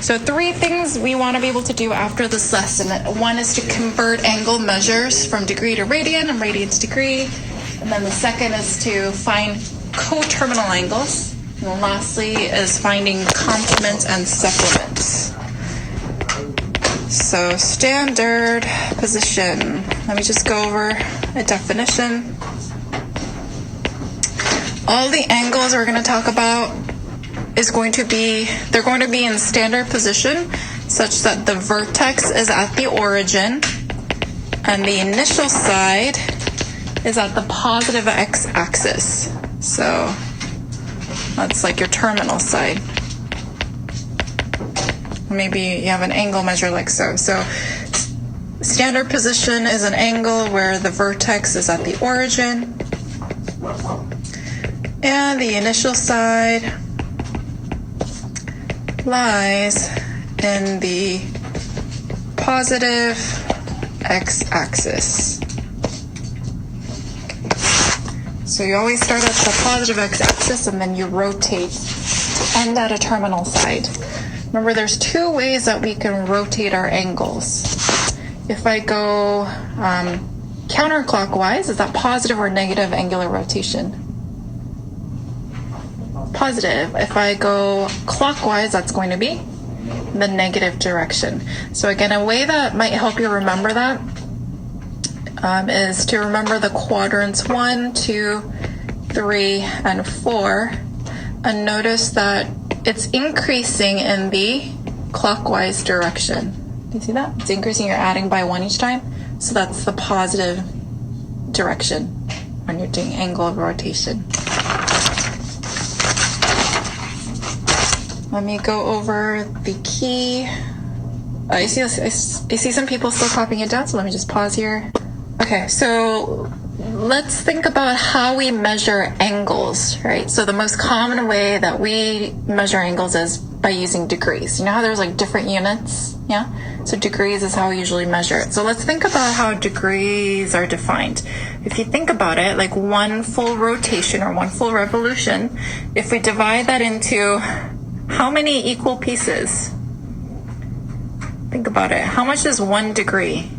So 3 things we want to be able to do after this lesson. One is to convert angle measures from degree to radian and radian to degree. And then the second is to find coterminal angles. And lastly is finding complements and supplements. So standard position. Let me just go over a definition. All the angles we're going to talk about they're going to be in standard position such that the vertex is at the origin and the initial side is at the positive x-axis. So that's like your terminal side. Maybe you have an angle measure like so. So standard position is an angle where the vertex is at the origin and the initial side lies in the positive x-axis. So you always start at the positive x-axis and then you rotate to end at a terminal side. Remember, there's 2 ways that we can rotate our angles. If I go counterclockwise, is that positive or negative angular rotation? Positive. If I go clockwise, that's going to be the negative direction. So again, a way that might help you remember that is to remember the quadrants 1, 2, 3, and 4, and notice that it's increasing in the clockwise direction. Do you see that? It's increasing, you're adding by 1 each time. So that's the positive direction when you're doing angle of rotation. Let me go over the key. I see some people still copying it down, so let me just pause here. Okay, so let's think about how we measure angles, right? So the most common way that we measure angles is by using degrees. You know how there's like different units? Yeah? So degrees is how we usually measure it. So let's think about how degrees are defined. If you think about it, like 1 full rotation or 1 full revolution, if we divide that into how many equal pieces? Think about it. How much is 1 degree?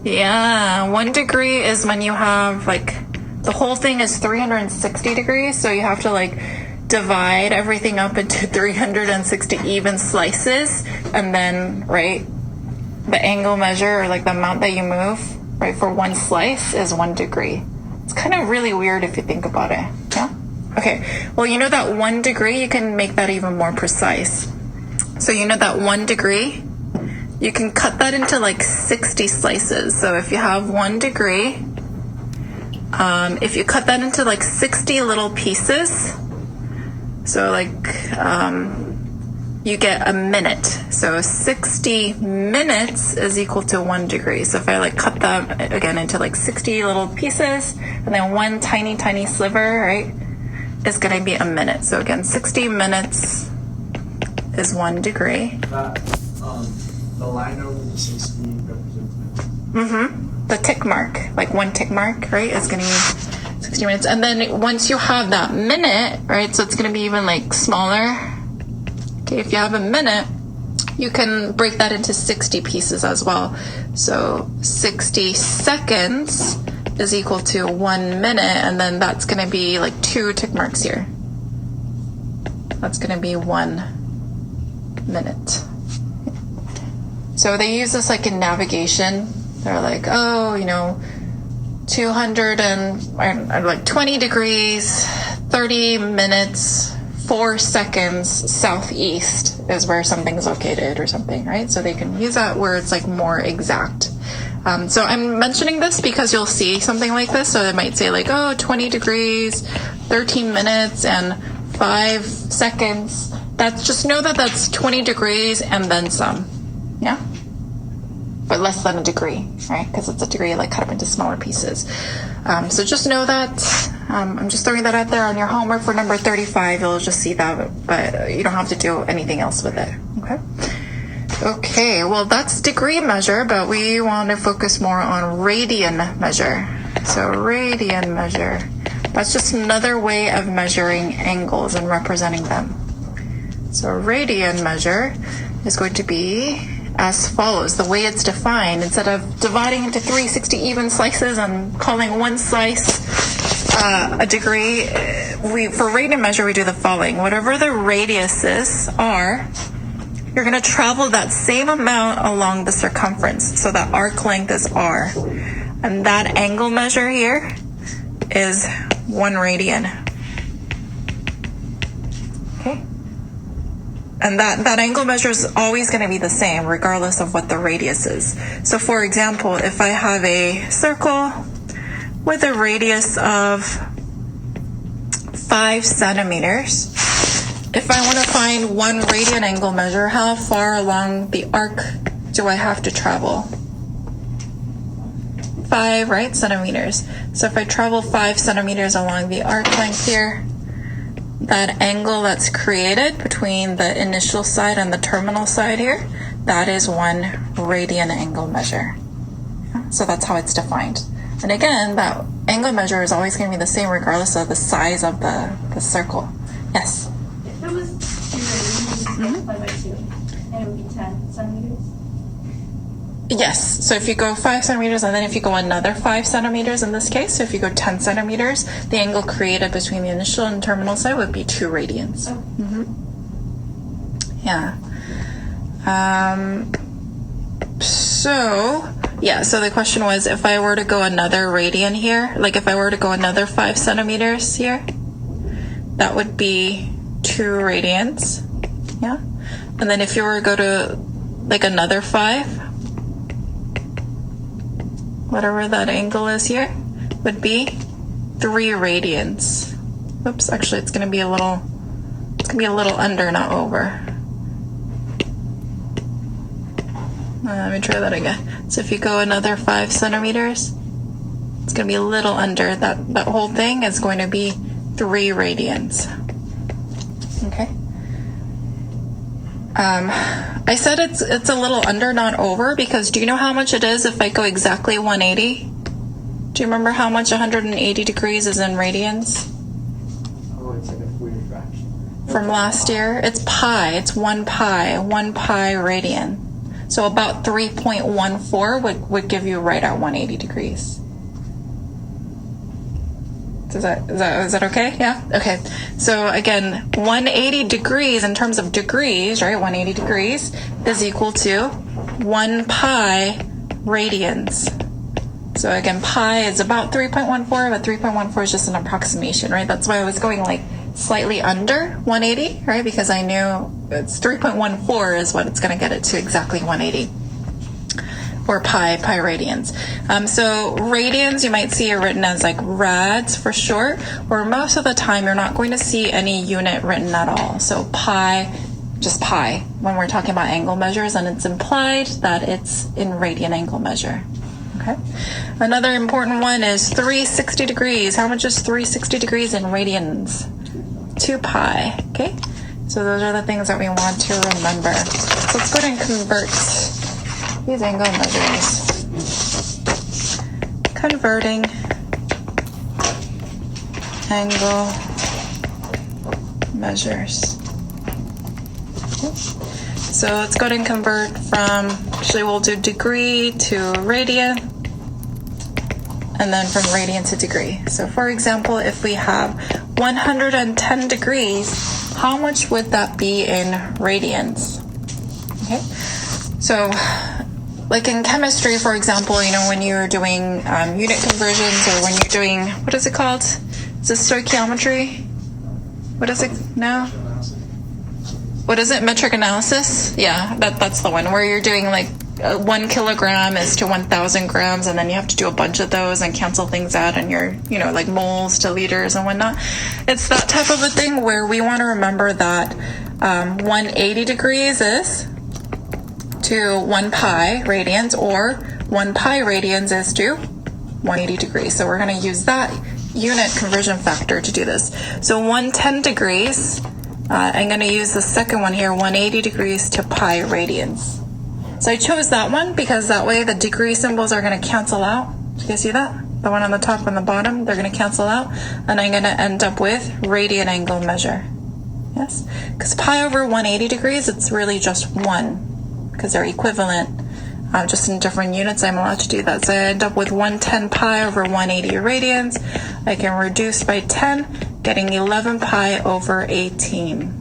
Yeah, 1 degree is when you have like the whole thing is 360 degrees, so you have to like divide everything up into 360 even slices, and then right, the angle measure or like the amount that you move right for 1 slice is 1 degree. It's kind of really weird if you think about it. Yeah. Okay. Well, you know that 1 degree, you can make that even more precise. So you know that 1 degree. You can cut that into like 60 slices. So if you have 1 degree, if you cut that into like 60 little pieces, so like you get a minute. So 60 minutes is equal to 1 degree. So if I like cut that again into like 60 little pieces, and then 1 tiny, tiny sliver, right, is going to be a minute. So again, 60 minutes is 1 degree. The line over the 60 represents. The tick mark, like 1 tick mark, right, is going to be 60 minutes. And then once you have that minute, right, so it's going to be even like smaller. Okay, if you have a minute, you can break that into 60 pieces as well. So 60 seconds is equal to 1 minute, and then that's going to be like 2 tick marks here. That's going to be 1 minute. So they use this like in navigation. They're like, oh, you know, 20 degrees, 30 minutes, 4 seconds southeast is where something's located or something, right? So they can use that where it's like more exact. So I'm mentioning this because you'll see something like this. So it might say like, oh, 20 degrees, 13 minutes, and 5 seconds. That's just know that that's 20 degrees and then some. Yeah? But less than a degree, right? Because it's a degree like cut up into smaller pieces. So just know that. I'm just throwing that out there on your homework for number 35. You'll just see that, but you don't have to do anything else with it. Okay? Okay, well that's degree measure, but we want to focus more on radian measure. So radian measure. That's just another way of measuring angles and representing them. So a radian measure is going to be as follows. The way it's defined, instead of dividing into 360 even slices and calling one slice a degree, for radian measure, we do the following. Whatever the radiuses are, you're going to travel that same amount along the circumference. So that arc length is r. And that angle measure here is 1 radian. Okay. And that angle measure is always going to be the same regardless of what the radius is. So for example, if I have a circle with a radius of 5 centimeters, if I want to find 1 radian angle measure, how far along the arc do I have to travel? 5, right, centimeters. So if I travel 5 centimeters along the arc length here, that angle that's created between the initial side and the terminal side here, that is 1 radian angle measure. So that's how it's defined. And again, that angle measure is always going to be the same regardless of the size of the circle. Yes? If it was 2 radians, multiplied by 2, and it would be 10 centimeters? Yes, so if you go 5 centimeters and then if you go another 5 centimeters in this case, so if you go 10 centimeters, the angle created between the initial and terminal side would be 2 radians. Oh. Yeah. So the question was, if I were to go another radian here, like if I were to go another 5 centimeters here, that would be 2 radians. Yeah. And then if you were to go to like another 5, whatever that angle is here, would be 3 radians. Oops, actually it's going to be a little under, not over. Let me try that again. So if you go another 5 centimeters, it's going to be a little under. That whole thing is going to be 3 radians. Okay. I said it's a little under, not over, because do you know how much it is if I go exactly 180? Do you remember how much 180 degrees is in radians? Oh, it's like a weird fraction. From last year? It's pi. It's 1 pi radian. So about 3.14 would give you right at 180 degrees. Is that okay? Yeah? Okay. So again, 180 degrees in terms of degrees, right? 180 degrees is equal to 1 pi radians. So again, pi is about 3.14, but 3.14 is just an approximation, right? That's why I was going like slightly under 180, right? Because I knew it's 3.14 is what it's going to get it to exactly 180. Or pi radians. So radians, you might see are written as like rads for short, or most of the time you're not going to see any unit written at all. So pi, just pi, when we're talking about angle measures, and it's implied that it's in radian angle measure. Okay. Another important one is 360 degrees. How much is 360 degrees in radians? 2 pi. Okay. So those are the things that we want to remember. So let's go ahead and convert these angle measures. Converting angle measures. Okay. So let's go ahead and convert from, actually we'll do degree to radian, and then from radian to degree. So for example, if we have 110 degrees, how much would that be in radians? Okay. So like in chemistry, for example, you know, when you're doing unit conversions, or when you're doing, what is it called? Is it stoichiometry? What is it now? What is it? Metric analysis? Yeah, that's the one where you're doing like 1 kilogram is to 1,000 grams, and then you have to do a bunch of those and cancel things out, and you're, you know, like moles to liters and whatnot. It's that type of a thing where we want to remember that 180 degrees is to 1 pi radians, or 1 pi radians is to 180 degrees. So we're going to use that unit conversion factor to do this. So 110 degrees, I'm going to use the second one here, 180 degrees to pi radians. So I chose that one because that way the degree symbols are going to cancel out. Do you guys see that? The one on the top and the bottom, they're going to cancel out. And I'm going to end up with radian angle measure. Yes, because pi over 180 degrees, it's really just 1, because they're equivalent, just in different units. I'm allowed to do that. So I end up with 110 pi over 180 radians. I can reduce by 10, getting 11 pi over 18.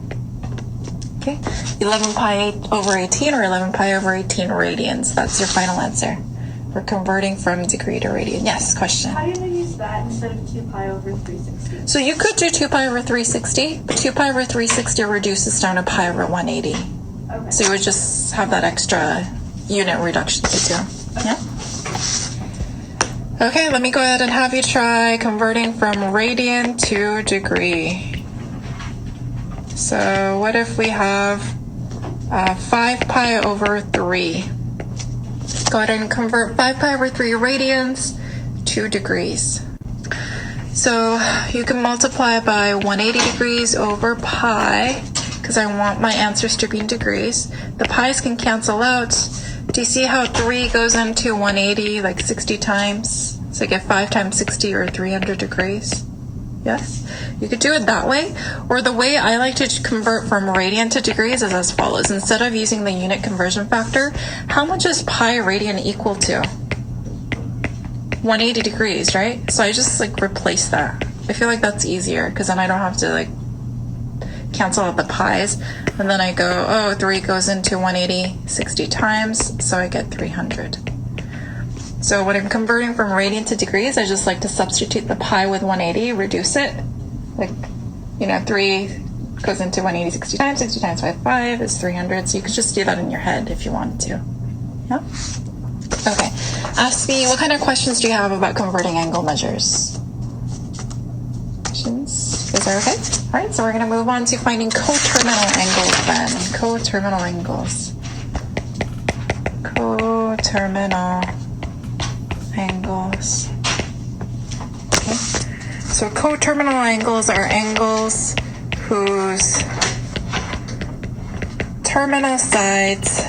Okay, 11 pi over 18 or 11 pi over 18 radians. That's your final answer. We're converting from degree to radian. Yes, question? How do you use that instead of 2 pi over 360? So you could do 2 pi over 360, but 2 pi over 360 reduces down to pi over 180. Okay. So you would just have that extra unit reduction to do. Yeah? Okay, let me go ahead and have you try converting from radian to degree. So what if we have 5 pi over 3? Go ahead and convert 5 pi over 3 radians to degrees. So you can multiply by 180 degrees over pi, because I want my answers to be in degrees. The pi's can cancel out. Do you see how 3 goes into 180 like 60 times? So I get 5 times 60 or 300 degrees. Yes? You could do it that way. Or the way I like to convert from radian to degrees is as follows. Instead of using the unit conversion factor, how much is pi radian equal to? 180 degrees, right? So I just like replace that. I feel like that's easier because then I don't have to like cancel out the pi's. And then I go, oh, 3 goes into 180 60 times, so I get 300. So when I'm converting from radian to degrees, I just like to substitute the pi with 180, reduce it. Like, 3 goes into 180 60 times 5 is 300. So you could just do that in your head if you wanted to. Yeah? Okay. Ask me, what kind of questions do you have about converting angle measures? Questions? Is that okay? All right, so we're going to move on to finding coterminal angles then. Coterminal angles. Coterminal angles. Okay. So coterminal angles are angles whose terminal sides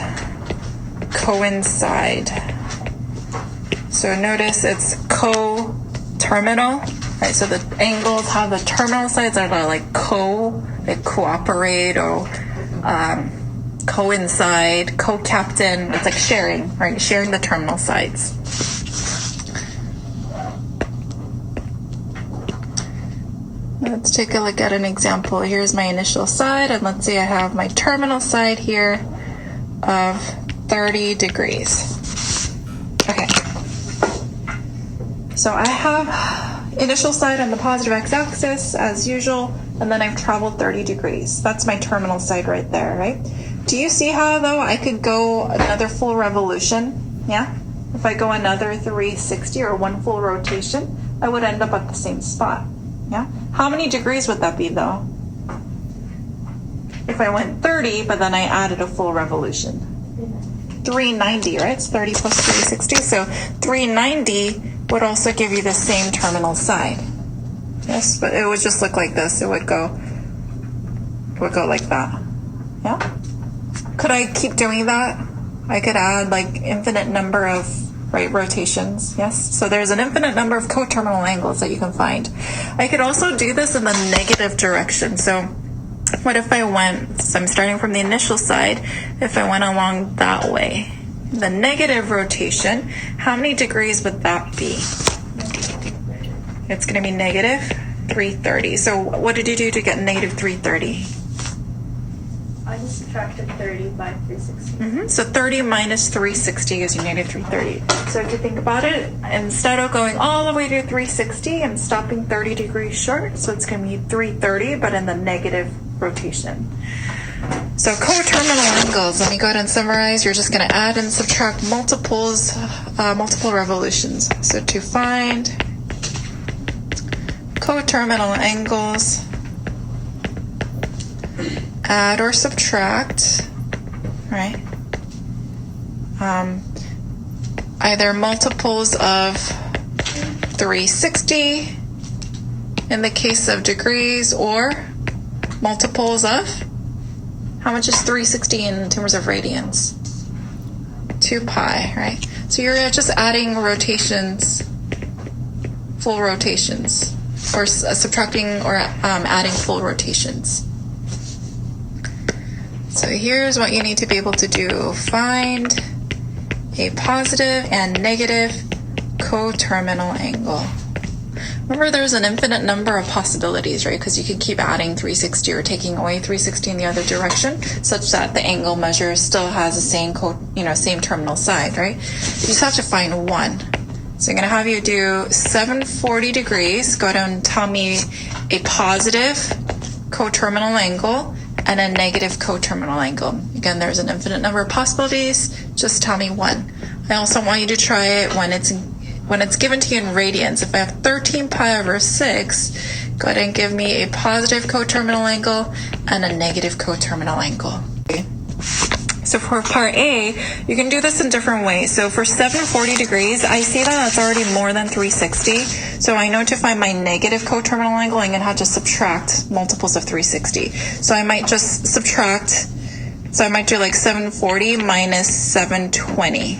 coincide. So notice it's co-terminal, right? So the angles have the terminal sides that are like they cooperate or coincide, co-captain. It's like sharing, right? Sharing the terminal sides. Let's take a look at an example. Here's my initial side, and let's say I have my terminal side here of 30 degrees. Okay. So I have initial side on the positive x-axis as usual, and then I've traveled 30 degrees. That's my terminal side right there, right? Do you see how, though, I could go another full revolution? Yeah? If I go another 360 or one full rotation, I would end up at the same spot. Yeah? How many degrees would that be, though? If I went 30, but then I added a full revolution. 390, right? It's 30 plus 360. So 390 would also give you the same terminal side. Yes, but it would just look like this. It would go like that. Yeah? Could I keep doing that? I could add like infinite number of rotations. Yes? So there's an infinite number of coterminal angles that you can find. I could also do this in the negative direction. So what if I went, so I'm starting from the initial side, if I went along that way, the negative rotation, how many degrees would that be? It's going to be negative 330. So what did you do to get negative 330? I just subtracted 30 by 360. So 30 minus 360 gives you negative 330. So if you think about it, instead of going all the way to 360, I'm stopping 30 degrees short. So it's going to be 330, but in the negative rotation. So coterminal angles, let me go ahead and summarize. You're just going to add and subtract multiple revolutions. So to find coterminal angles, add or subtract, right? Either multiples of 360 in the case of degrees, or multiples of, how much is 360 in terms of radians? 2 pi, right? So you're just adding rotations, full rotations, or subtracting or adding full rotations. So here's what you need to be able to do. Find a positive and negative coterminal angle. Remember, there's an infinite number of possibilities, right? Because you can keep adding 360 or taking away 360 in the other direction, such that the angle measure still has the same same terminal side, right? You just have to find one. So I'm going to have you do 740 degrees. Go ahead and tell me a positive coterminal angle and a negative coterminal angle. Again, there's an infinite number of possibilities. Just tell me one. I also want you to try it when it's given to you in radians. If I have 13 pi over 6, go ahead and give me a positive coterminal angle and a negative coterminal angle. Okay. So for part A, you can do this in different ways. So for 740 degrees, I see that that's already more than 360. So I know to find my negative coterminal angle, I'm going to have to subtract multiples of 360. So I might just subtract, so I might do like 740 minus 720.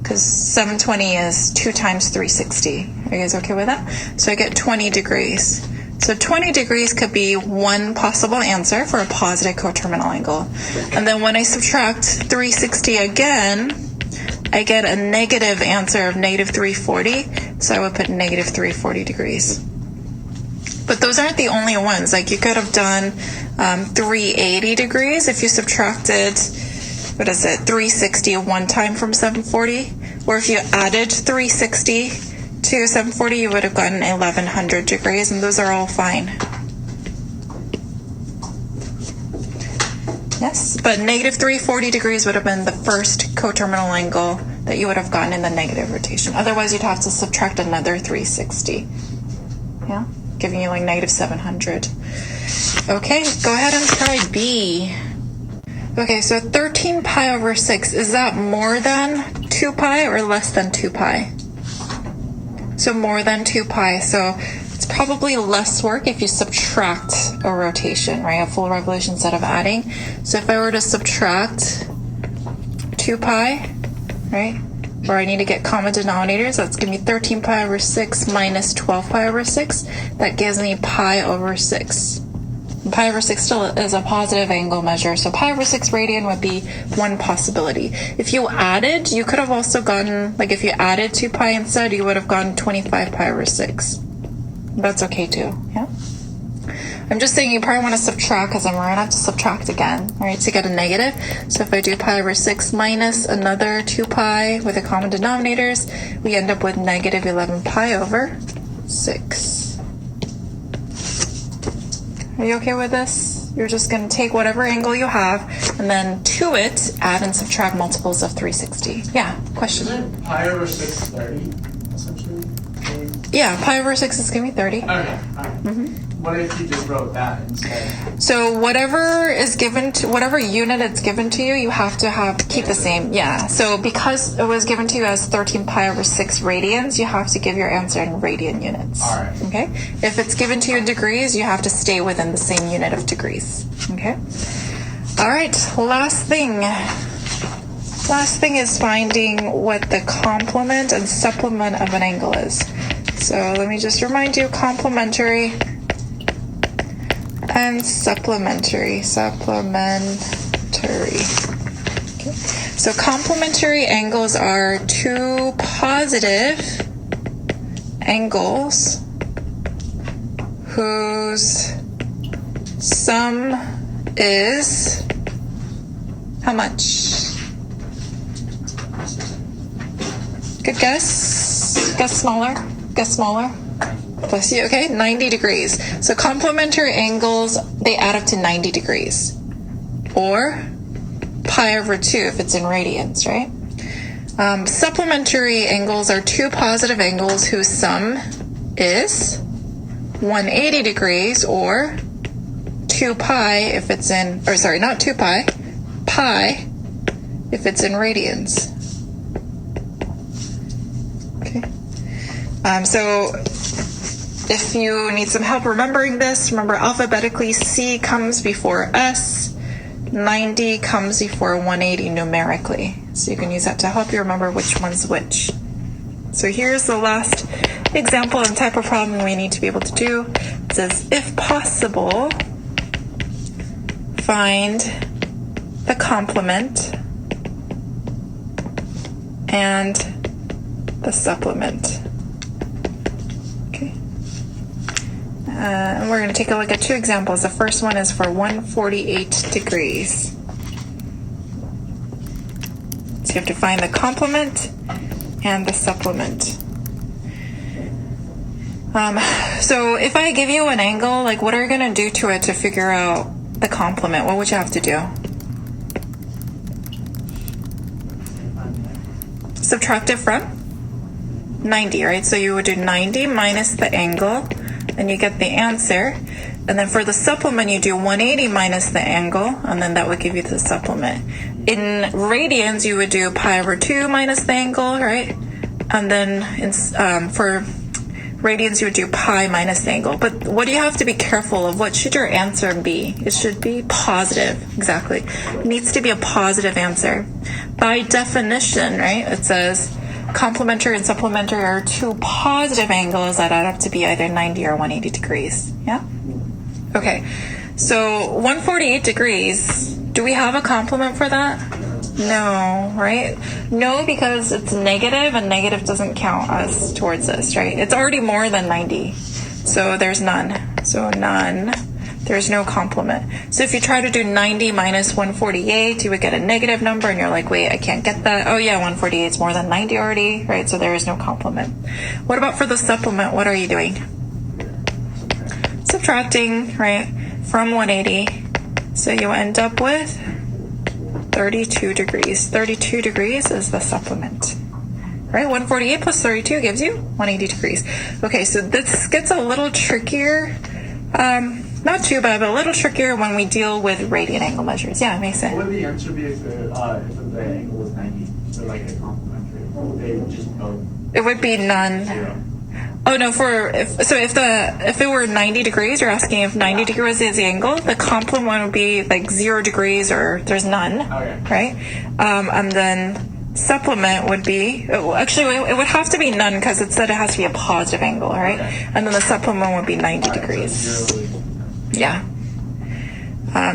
Because 720 is 2 times 360. Are you guys okay with that? So I get 20 degrees. So 20 degrees could be one possible answer for a positive coterminal angle. And then when I subtract 360 again, I get a negative answer of negative 340. So I would put negative 340 degrees. But those aren't the only ones. Like you could have done 380 degrees if you subtracted 360 one time from 740, or if you added 360 to 740, you would have gotten 1100 degrees, and those are all fine. Yes, but negative 340 degrees would have been the first coterminal angle that you would have gotten in the negative rotation. Otherwise, you'd have to subtract another 360, yeah, giving you like negative 700. Okay, go ahead and try B. Okay, so 13 pi over 6, is that more than 2 pi or less than 2 pi? So more than 2 pi, so it's probably less work if you subtract a rotation, right? A full revolution instead of adding. So if I were to subtract 2 pi, right? Where I need to get common denominators, that's going to be 13 pi over 6 minus 12 pi over 6. That gives me pi over 6. Pi over 6 still is a positive angle measure, so pi over 6 radian would be one possibility. If you added, you could have also gotten, like if you added 2 pi instead, you would have gotten 25 pi over 6. That's okay too, yeah? I'm just saying you probably want to subtract because I'm going to have to subtract again, all right, to get a negative. So if I do pi over 6 minus another 2 pi with the common denominators, we end up with negative 11 pi over 6. Are you okay with this? You're just going to take whatever angle you have and then to it add and subtract multiples of 360. Yeah, question? Isn't pi over 6 30, essentially? Yeah, pi over 6 is going to be 30. Okay. What if you just wrote that instead? So whatever is given to, whatever unit it's given to you, you have to keep the same. Yeah. So because it was given to you as 13 pi over 6 radians, you have to give your answer in radian units. All right. Okay. If it's given to you in degrees, you have to stay within the same unit of degrees. Okay. All right. Last thing is finding what the complement and supplement of an angle is. So let me just remind you, complementary and supplementary. Okay. So complementary angles are two positive angles whose sum is how much? Good guess? Guess smaller? Guess smaller? Bless you. Okay, 90 degrees. So complementary angles, they add up to 90 degrees. Or pi over 2 if it's in radians, right? Supplementary angles are two positive angles whose sum is 180 degrees, or 2 pi if it's in, or sorry, not 2 pi, pi if it's in radians. Okay. So if you need some help remembering this, remember alphabetically C comes before S, 90 comes before 180 numerically. So you can use that to help you remember which one's which. So here's the last example and type of problem we need to be able to do. It says, if possible, find the complement and the supplement. Okay. And we're going to take a look at two examples. The first one is for 148 degrees. So you have to find the complement and the supplement. So if I give you an angle, like what are you going to do to it to figure out the complement? What would you have to do? Subtract it from 90, right? So you would do 90 minus the angle, and you get the answer. And then for the supplement, you do 180 minus the angle, and then that would give you the supplement. In radians, you would do pi over 2 minus the angle, right? And then for radians, you would do pi minus the angle. But what do you have to be careful of? What should your answer be? It should be positive. Exactly. It needs to be a positive answer. By definition, right, it says complementary and supplementary are two positive angles that add up to be either 90 or 180 degrees. Yeah? Okay. So 148 degrees, do we have a complement for that? No, right? No, because it's negative, and negative doesn't count us towards this, right? It's already more than 90, so there's none. So none. There's no complement. So if you try to do 90 minus 148, you would get a negative number, and you're like, wait, I can't get that. Oh yeah, 148 is more than 90 already, right? So there is no complement. What about for the supplement? What are you doing? Subtracting, right, from 180. So you end up with 32 degrees. 32 degrees is the supplement. Right? 148 plus 32 gives you 180 degrees. Okay, so this gets a little trickier. Not too bad, but a little trickier when we deal with radian angle measures. Yeah, Mason. What would the answer be if the angle was 90? So like a complementary. They would just go. It would be none. 0. Oh no, if it were 90 degrees, you're asking if 90 degrees is the angle, the complement would be like 0 degrees or there's none, Okay. right? And then supplement would be, actually it would have to be none because it said it has to be a positive angle, right? Okay. And then the supplement would be 90 degrees. So Yeah.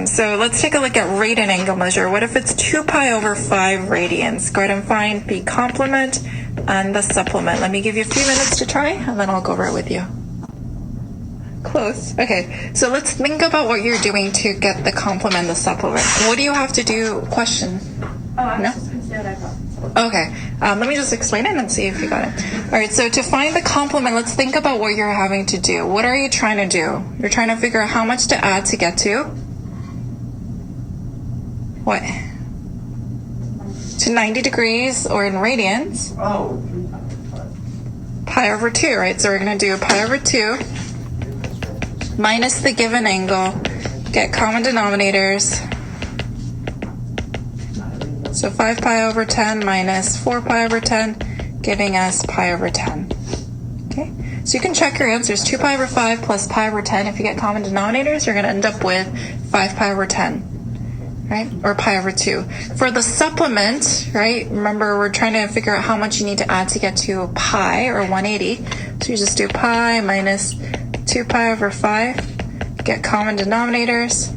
So let's take a look at radian angle measure. What if it's 2 pi over 5 radians? Go ahead and find the complement and the supplement. Let me give you a few minutes to try, and then I'll go over it with you. Close. Okay, so let's think about what you're doing to get the complement, the supplement. What do you have to do? Question. Oh, I was No? just going to say what I thought. Okay, let me just explain it and see if you got it. All right, so to find the complement, let's think about what you're having to do. What are you trying to do? You're trying to figure out how much to add to get to? What? To 90 degrees, or in radians, 3 times 5. pi over 2, right? So we're going to do pi over 2 minus the given angle, get common denominators. So 5 pi over 10 minus 4 pi over 10, giving us pi over 10. Okay, so you can check your answers. 2 pi over 5 plus pi over 10. If you get common denominators, you're going to end up with 5 pi over 10. Right? Or pi over 2. For the supplement, right, remember we're trying to figure out how much you need to add to get to pi, or 180. So you just do pi minus 2 pi over 5, get common denominators,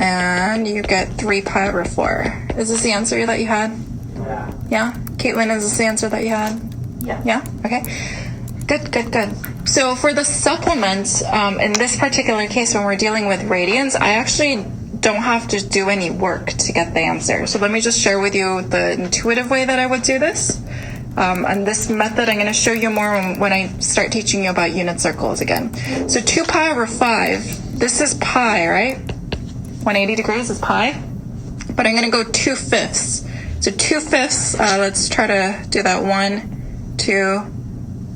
and you get 3 pi over 4. Is this the answer that you had? Yeah. Yeah? Caitlin, is this the answer that you had? Yeah. Yeah? Okay. Good. So for the supplement, in this particular case, when we're dealing with radians, I actually don't have to do any work to get the answer. So let me just share with you the intuitive way that I would do this. And this method I'm going to show you more when I start teaching you about unit circles again. So 2 pi over 5, this is pi, right? 180 degrees is pi. But I'm going to go 2/5. So 2/5, let's try to do that. 1, 2,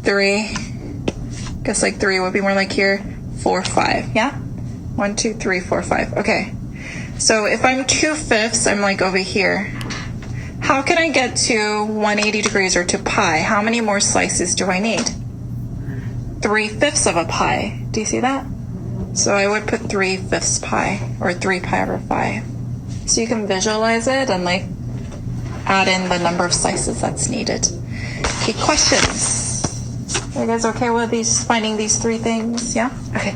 3. Guess like 3 would be more like here. 4, 5. Yeah? 1, 2, 3, 4, 5. Okay. So if I'm 2/5, I'm like over here. How can I get to 180 degrees or to pi? How many more slices do I need? 3/5 of a pi. Do you see that? So I would put 3/5 pi, or 3 pi over 5. So you can visualize it and like add in the number of slices that's needed. Okay, questions? Are you guys okay with finding these 3 things? Yeah? Okay.